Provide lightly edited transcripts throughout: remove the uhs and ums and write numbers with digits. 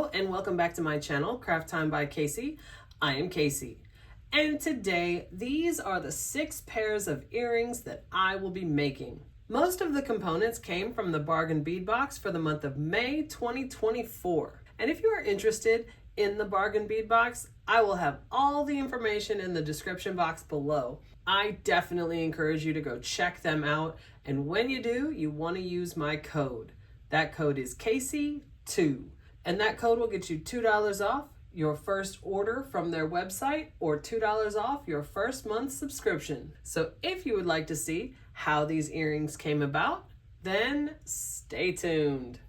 Hello and welcome back to my channel, Craft Time by Casey. I am Casey. And today, these are the 6 pairs of earrings that I will be making. Most of the components came from the bargain bead box for the month of May 2024. And if you are interested in the bargain bead box, I will have all the information in the description box below. I definitely encourage you to go check them out. And when you do, you want to use my code. That code is Casey2. And that code will get you $2 off your first order from their website or $2 off your first month subscription. So if you would like to see how these earrings came about, then stay tuned.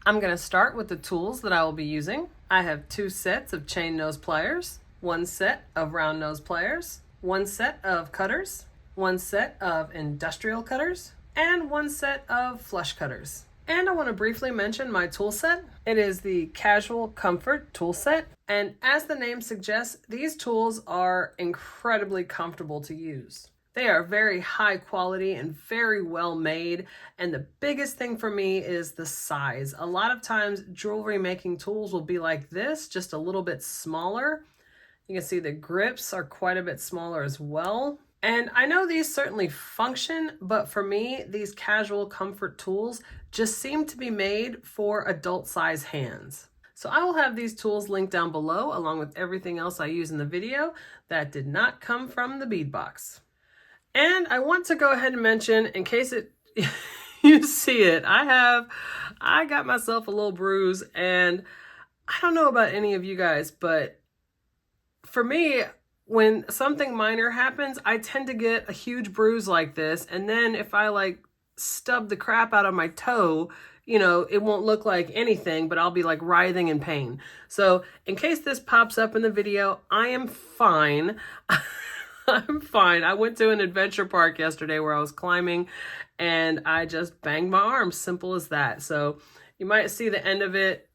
I'm going to start with the tools that I will be using. I have 2 sets of chain nose pliers, 1 set of round nose pliers, 1 set of cutters, 1 set of industrial cutters, and 1 set of flush cutters. And I want to briefly mention my tool set. It is the Casual Comfort tool set. And as the name suggests, these tools are incredibly comfortable to use. They are very high quality and very well made. And the biggest thing for me is the size. A lot of times jewelry making tools will be like this, just a little bit smaller. You can see the grips are quite a bit smaller as well. And I know these certainly function, but for me, these Casual Comfort tools just seem to be made for adult size hands. So I will have these tools linked down below along with everything else I use in the video that did not come from the bead box. And I want to go ahead and mention, in case you see it, I got myself a little bruise, and I don't know about any of you guys, but for me, when something minor happens, I tend to get a huge bruise like this. And then if I stub the crap out of my toe, it won't look like anything, but I'll be writhing in pain. So in case this pops up in the video, I am fine. I'm fine. I went to an adventure park yesterday where I was climbing and I just banged my arm. Simple as that. So you might see the end of it.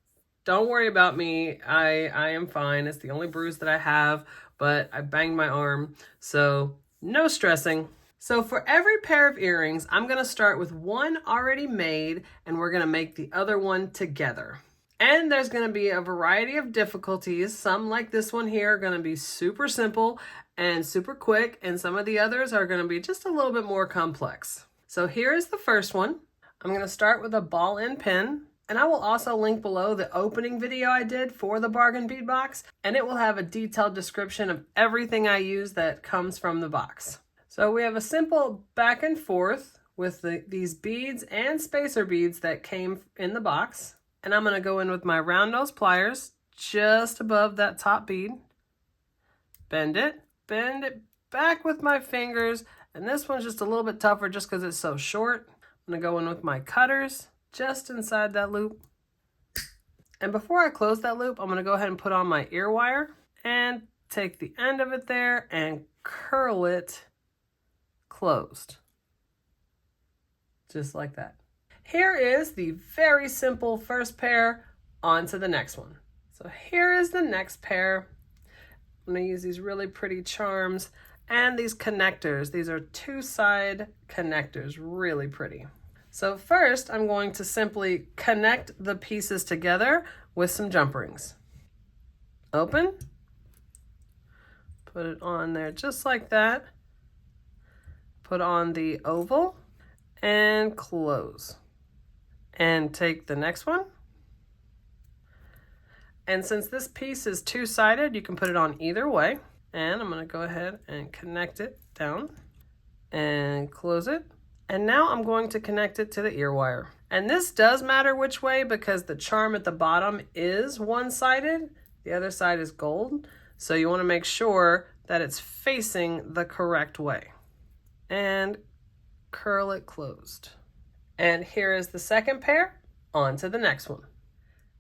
Don't worry about me. I am fine. It's the only bruise that I have, but I banged my arm. So no stressing. So for every pair of earrings, I'm going to start with one already made and we're going to make the other one together. And there's going to be a variety of difficulties. Some like this one here are going to be super simple and super quick, and some of the others are going to be just a little bit more complex. So here is the first one. I'm going to start with a ball end pin, and I will also link below the opening video I did for the bargain bead box, and it will have a detailed description of everything I use that comes from the box. So we have a simple back and forth with these beads and spacer beads that came in the box. And I'm going to go in with my round nose pliers just above that top bead. Bend it back with my fingers. And this one's just a little bit tougher just because it's so short. I'm going to go in with my cutters just inside that loop. And before I close that loop, I'm going to go ahead and put on my ear wire and take the end of it there and curl it closed. Just like that. Here is the very simple first pair. On to the next one. So here is the next pair. I'm going to use these really pretty charms and these connectors. These are 2-side connectors, really pretty. So first I'm going to simply connect the pieces together with some jump rings. Open, put it on there just like that. Put on the oval and close. And take the next one. And since this piece is 2-sided, you can put it on either way. And I'm going to go ahead and connect it down and close it. And now I'm going to connect it to the ear wire. And this does matter which way because the charm at the bottom is 1-sided. The other side is gold. So you want to make sure that it's facing the correct way. And curl it closed. And here is the second pair. On to the next one.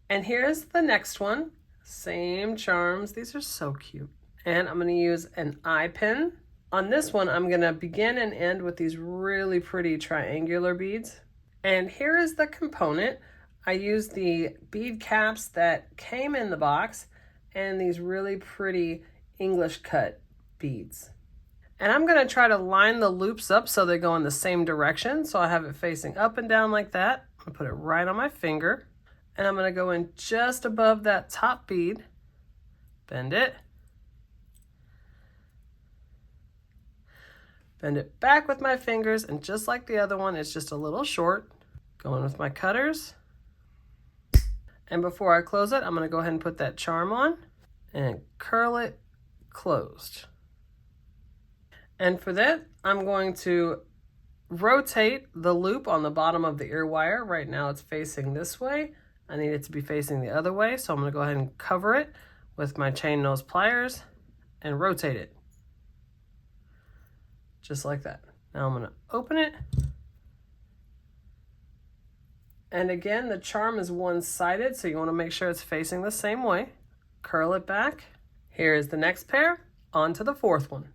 And here's the next one. Same charms. These are so cute. And I'm going to use an eye pin. On this one, I'm going to begin and end with these really pretty triangular beads. And here is the component. I used the bead caps that came in the box and these really pretty English cut beads. And I'm going to try to line the loops up so they go in the same direction. So I have it facing up and down like that. I'm going to put it right on my finger. And I'm going to go in just above that top bead, bend it back with my fingers, and just like the other one, it's just a little short. Going with my cutters. And before I close it, I'm going to go ahead and put that charm on and curl it closed. And for that, I'm going to rotate the loop on the bottom of the ear wire. Right now it's facing this way. I need it to be facing the other way, so I'm going to go ahead and cover it with my chain nose pliers and rotate it. Just like that. Now I'm going to open it. And again, the charm is one-sided, so you want to make sure it's facing the same way. Curl it back. Here is the next pair. On to the fourth one.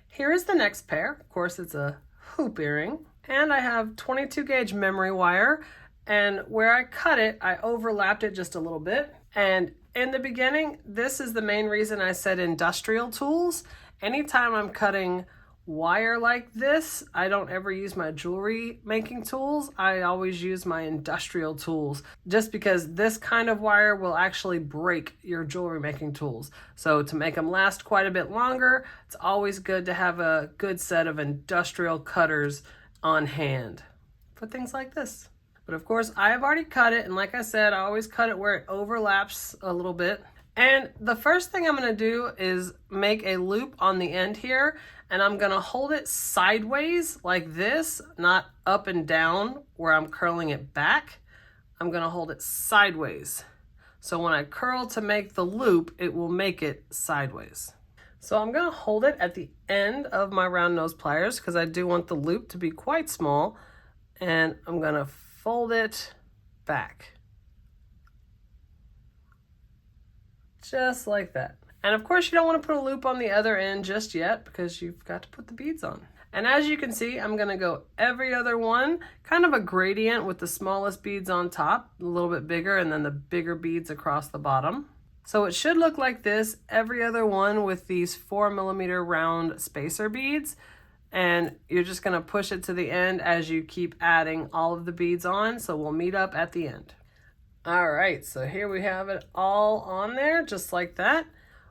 Here is the next pair. Of course, it's a hoop earring. And I have 22 gauge memory wire. And where I cut it, I overlapped it just a little bit. And in the beginning, this is the main reason I said industrial tools. Anytime I'm cutting wire like this, I don't ever use my jewelry making tools. I always use my industrial tools, just because this kind of wire will actually break your jewelry making tools. So to make them last quite a bit longer, it's always good to have a good set of industrial cutters on hand for things like this. But of course, I have already cut it, and like I said, I always cut it where it overlaps a little bit. And the first thing I'm going to do is make a loop on the end here, and I'm going to hold it sideways like this, not up and down where I'm curling it back. I'm going to hold it sideways. So when I curl to make the loop, it will make it sideways. So I'm going to hold it at the end of my round nose pliers because I do want the loop to be quite small, and I'm going to fold it back. Just like that. And of course, you don't want to put a loop on the other end just yet because you've got to put the beads on. And as you can see, I'm going to go every other one, kind of a gradient with the smallest beads on top, a little bit bigger, and then the bigger beads across the bottom. So it should look like this, every other one with these 4mm round spacer beads. And you're just going to push it to the end as you keep adding all of the beads on. So we'll meet up at the end. All right, so here we have it all on there, just like that.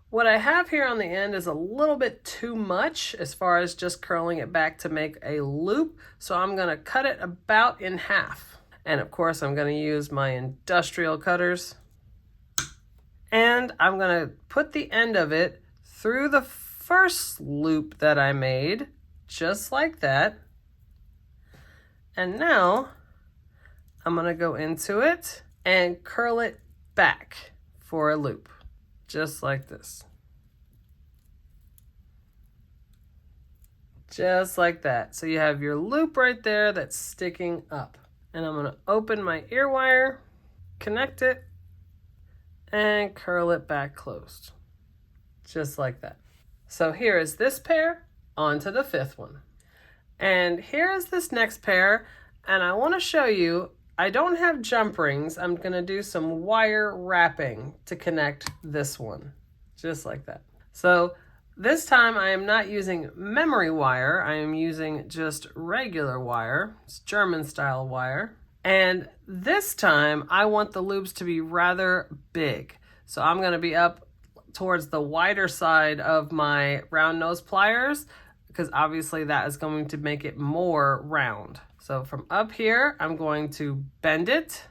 What I have here on the end is a little bit too much as far as just curling it back to make a loop. So I'm going to cut it about in half. And of course, I'm going to use my industrial cutters. And I'm going to put the end of it through the first loop that I made, just like that. And now I'm going to go into it and curl it back for a loop, just like this. Just like that. So you have your loop right there that's sticking up. And I'm going to open my ear wire, connect it, and curl it back closed. Just like that. So here is this pair, on to the fifth one. And here is this next pair, and I want to show you, I don't have jump rings. I'm going to do some wire wrapping to connect this one, just like that. So this time I am not using memory wire. I am using just regular wire. It's German style wire. And this time I want the loops to be rather big. So I'm going to be up towards the wider side of my round nose pliers, because obviously that is going to make it more round. So from up here, I'm going to bend it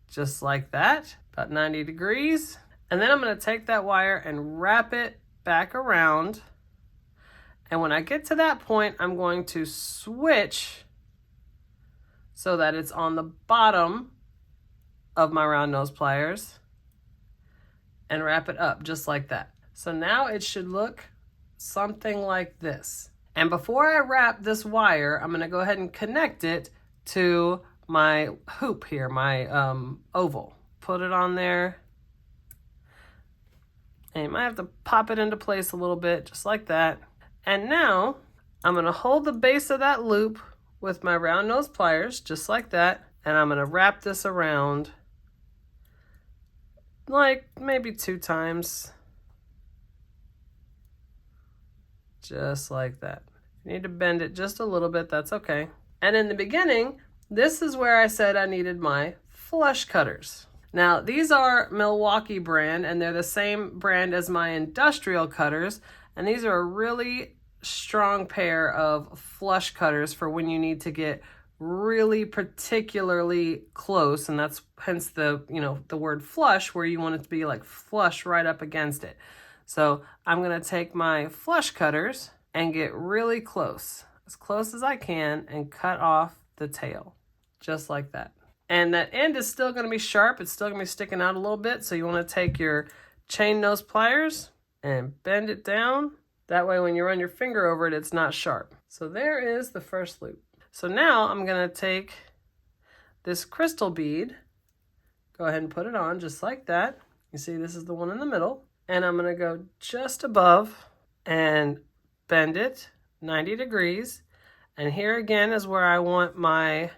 just like that, about 90 degrees. And then I'm going to take that wire and wrap it back around. And when I get to that point, I'm going to switch so that it's on the bottom of my round nose pliers and wrap it up just like that. So now it should look something like this. And before I wrap this wire, I'm going to go ahead and connect it to my hoop here, my oval. Put it on there. And you might have to pop it into place a little bit, just like that. And now I'm going to hold the base of that loop with my round nose pliers, just like that. And I'm going to wrap this around like maybe 2 times. just like that. If you need to bend it just a little bit, that's okay. And in the beginning, this is where I said I needed my flush cutters. Now, these are Milwaukee brand, and they're the same brand as my industrial cutters, and these are a really strong pair of flush cutters for when you need to get really particularly close, and that's hence the, the word flush, where you want it to be like flush right up against it. So I'm going to take my flush cutters and get really close as I can, and cut off the tail, just like that. And that end is still going to be sharp. It's still going to be sticking out a little bit. So you want to take your chain nose pliers and bend it down. That way when you run your finger over it, it's not sharp. So there is the first loop. So now I'm going to take this crystal bead, go ahead and put it on just like that. You see this is the one in the middle. And I'm going to go just above and bend it 90 degrees. And here again is where I want my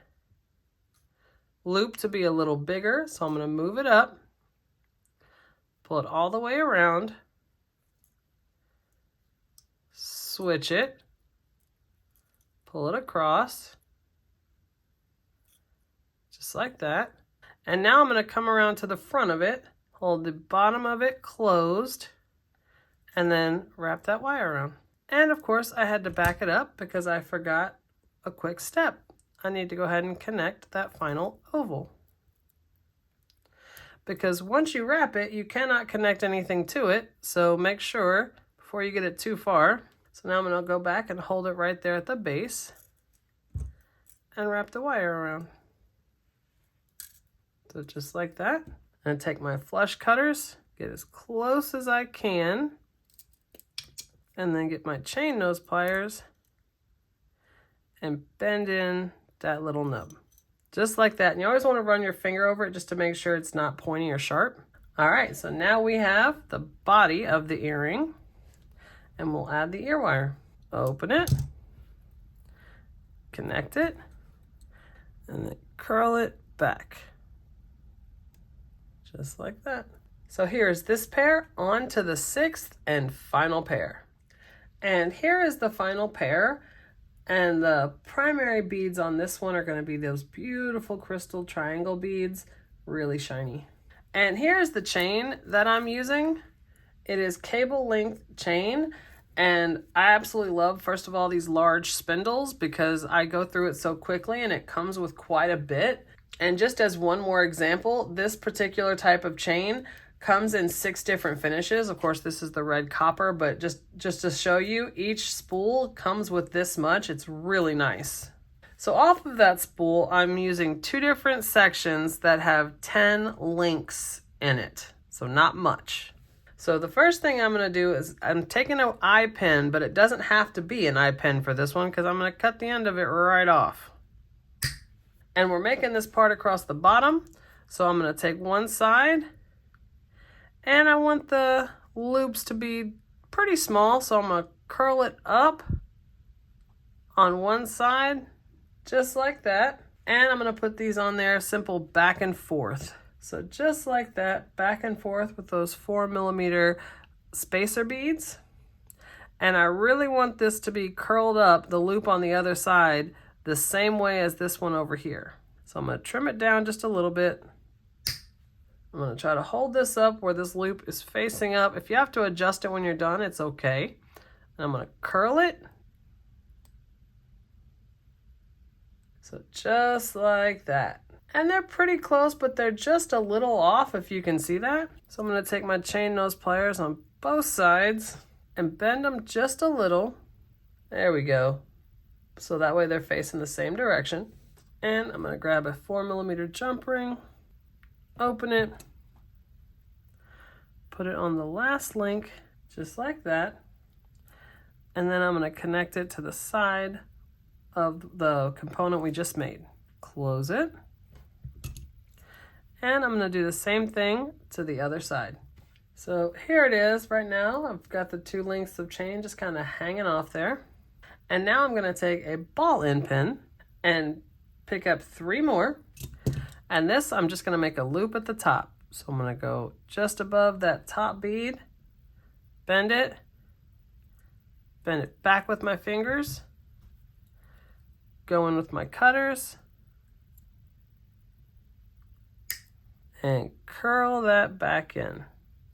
loop to be a little bigger. So I'm going to move it up, pull it all the way around, switch it, pull it across, just like that. And now I'm going to come around to the front of it, hold the bottom of it closed, and then wrap that wire around. And of course I had to back it up because I forgot a quick step. I need to go ahead and connect that final oval. Because once you wrap it, you cannot connect anything to it, so make sure before you get it too far. So now I'm going to go back and hold it right there at the base and wrap the wire around. So just like that. And take my flush cutters, get as close as I can, and then get my chain nose pliers and bend in that little nub. Just like that. And you always want to run your finger over it just to make sure it's not pointy or sharp. All right, so now we have the body of the earring, and we'll add the ear wire. Open it, connect it, and then curl it back. Just like that. So here's this pair on to the 6th and final pair. And here is the final pair. And the primary beads on this one are going to be those beautiful crystal triangle beads, really shiny. And here's the chain that I'm using. It is cable length chain. And I absolutely love, first of all, these large spindles because I go through it so quickly and it comes with quite a bit. And just as one more example, this particular type of chain comes in 6 different finishes. Of course, this is the red copper, but just to show you, each spool comes with this much. It's really nice. So off of that spool, I'm using 2 different sections that have 10 links in it. So not much. So the first thing I'm going to do is I'm taking an eye pin, but it doesn't have to be an eye pin for this one because I'm going to cut the end of it right off. And we're making this part across the bottom. So I'm going to take one side, and I want the loops to be pretty small. So I'm going to curl it up on one side, just like that. And I'm going to put these on there, simple back and forth. So just like that, back and forth with those 4mm spacer beads. And I really want this to be curled up, the loop on the other side, the same way as this one over here. So I'm going to trim it down just a little bit. I'm going to try to hold this up where this loop is facing up. If you have to adjust it when you're done, it's okay. And I'm going to curl it. So just like that. And they're pretty close, but they're just a little off, if you can see that. So I'm going to take my chain nose pliers on both sides and bend them just a little. There we go. So that way they're facing the same direction. And I'm going to grab a 4mm jump ring, open it, put it on the last link, just like that. And then I'm going to connect it to the side of the component we just made. Close it. And I'm going to do the same thing to the other side. So here it is right now. I've got the 2 lengths of chain just kind of hanging off there. And now I'm going to take a ball end pin and pick up 3 more. And this, I'm just going to make a loop at the top. So I'm going to go just above that top bead, bend it, Bend it back with my fingers. Go in with my cutters. And curl that back in,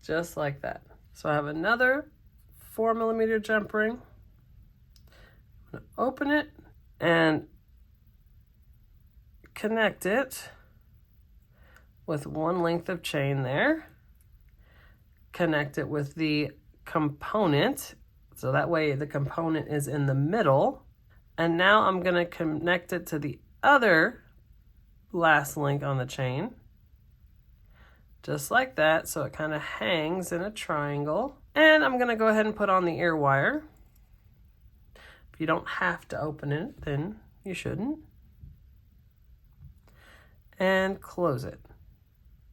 just like that. So I have another 4mm jump ring. I'm going to open it and connect it with one length of chain there. Connect it with the component, so that way the component is in the middle. And now I'm going to connect it to the other last link on the chain. Just like that, so it kind of hangs in a triangle. And I'm gonna go ahead and put on the ear wire. If you don't have to open it, then you shouldn't. And close it.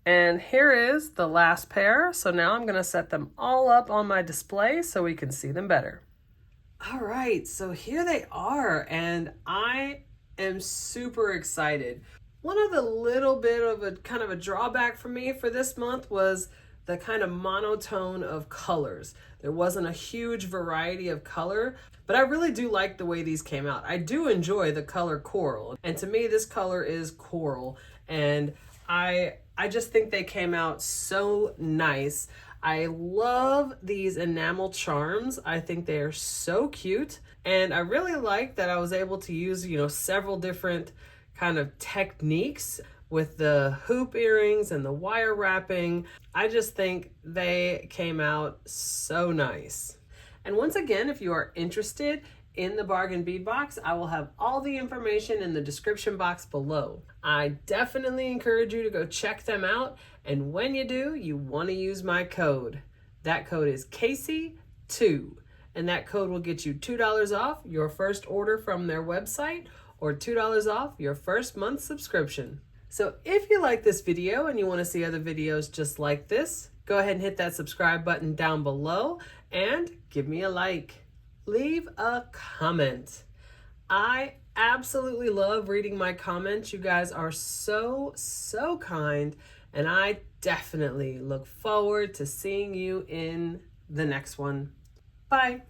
And here is the last pair. So now I'm gonna set them all up on my display so we can see them better. All right, so here they are, and I am super excited. One of the little bit of a kind of a drawback for me for this month was the kind of monotone of colors. There wasn't a huge variety of color, but I really do like the way these came out. I do enjoy the color coral, and to me this color is coral, and I just think they came out so nice. I love these enamel charms. I think they are so cute, and I really like that I was able to use, several different kind of techniques with the hoop earrings and the wire wrapping. I just think they came out so nice. And once again, if you are interested in the bargain bead box, I will have all the information in the description box below. I definitely encourage you to go check them out, and when you do, you want to use my code. That code is Casey2, and that code will get you $2 off your first order from their website, or $2 off your first month subscription. So if you like this video and you want to see other videos just like this, go ahead and hit that subscribe button down below and give me a like. Leave a comment. I absolutely love reading my comments. You guys are so kind, and I definitely look forward to seeing you in the next one. Bye.